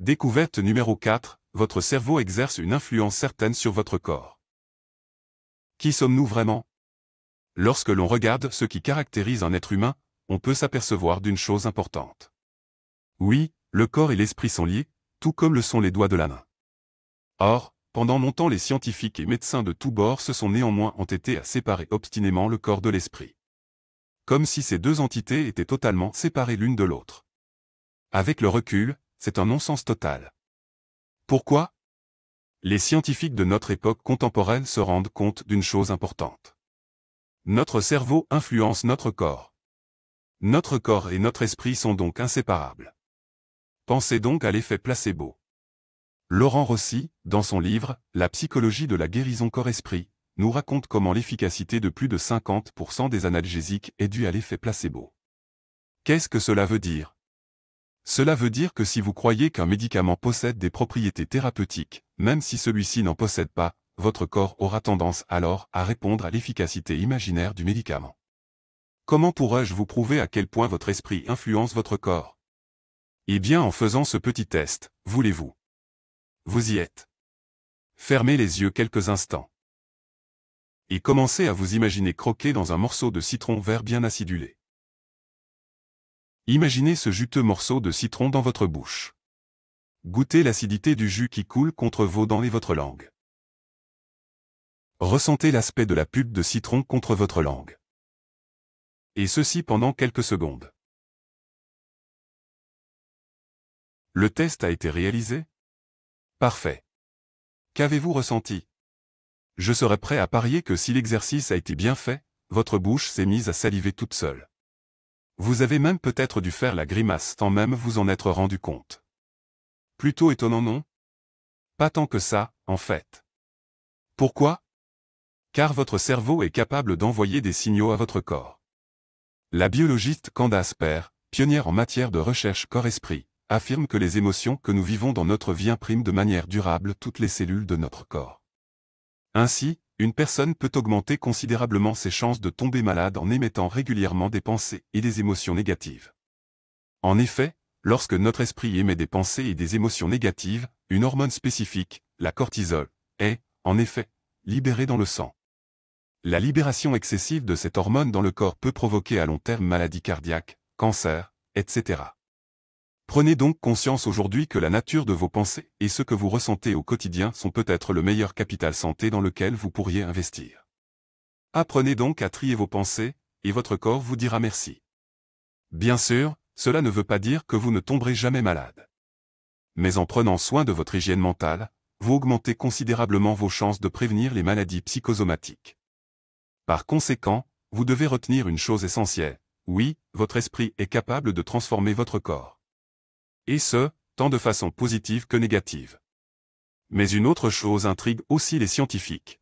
Découverte numéro 4, votre cerveau exerce une influence certaine sur votre corps. Qui sommes-nous vraiment? Lorsque l'on regarde ce qui caractérise un être humain, on peut s'apercevoir d'une chose importante. Oui, le corps et l'esprit sont liés, tout comme le sont les doigts de la main. Or, pendant longtemps les scientifiques et médecins de tous bords se sont néanmoins entêtés à séparer obstinément le corps de l'esprit. Comme si ces deux entités étaient totalement séparées l'une de l'autre. Avec le recul, c'est un non-sens total. Pourquoi? Les scientifiques de notre époque contemporaine se rendent compte d'une chose importante. Notre cerveau influence notre corps. Notre corps et notre esprit sont donc inséparables. Pensez donc à l'effet placebo. Laurent Rossi, dans son livre « La psychologie de la guérison corps-esprit », nous raconte comment l'efficacité de plus de 50% des analgésiques est due à l'effet placebo. Qu'est-ce que cela veut dire? Cela veut dire que si vous croyez qu'un médicament possède des propriétés thérapeutiques, même si celui-ci n'en possède pas, votre corps aura tendance alors à répondre à l'efficacité imaginaire du médicament. Comment pourrais-je vous prouver à quel point votre esprit influence votre corps? Eh bien en faisant ce petit test, voulez-vous? Vous y êtes. Fermez les yeux quelques instants. Et commencez à vous imaginer croquer dans un morceau de citron vert bien acidulé. Imaginez ce juteux morceau de citron dans votre bouche. Goûtez l'acidité du jus qui coule contre vos dents et votre langue. Ressentez l'aspect de la pulpe de citron contre votre langue. Et ceci pendant quelques secondes. Le test a été réalisé? Parfait. Qu'avez-vous ressenti? Je serais prêt à parier que si l'exercice a été bien fait, votre bouche s'est mise à saliver toute seule. Vous avez même peut-être dû faire la grimace sans même vous en être rendu compte. Plutôt étonnant, non? Pas tant que ça, en fait. Pourquoi? Car votre cerveau est capable d'envoyer des signaux à votre corps. La biologiste Candace Pert, pionnière en matière de recherche corps-esprit, affirme que les émotions que nous vivons dans notre vie impriment de manière durable toutes les cellules de notre corps. Ainsi, une personne peut augmenter considérablement ses chances de tomber malade en émettant régulièrement des pensées et des émotions négatives. En effet, lorsque notre esprit émet des pensées et des émotions négatives, une hormone spécifique, la cortisol, est, en effet, libérée dans le sang. La libération excessive de cette hormone dans le corps peut provoquer à long terme maladies cardiaques, cancer, etc. Prenez donc conscience aujourd'hui que la nature de vos pensées et ce que vous ressentez au quotidien sont peut-être le meilleur capital santé dans lequel vous pourriez investir. Apprenez donc à trier vos pensées, et votre corps vous dira merci. Bien sûr, cela ne veut pas dire que vous ne tomberez jamais malade. Mais en prenant soin de votre hygiène mentale, vous augmentez considérablement vos chances de prévenir les maladies psychosomatiques. Par conséquent, vous devez retenir une chose essentielle. Oui, votre esprit est capable de transformer votre corps. Et ce, tant de façon positive que négative. Mais une autre chose intrigue aussi les scientifiques.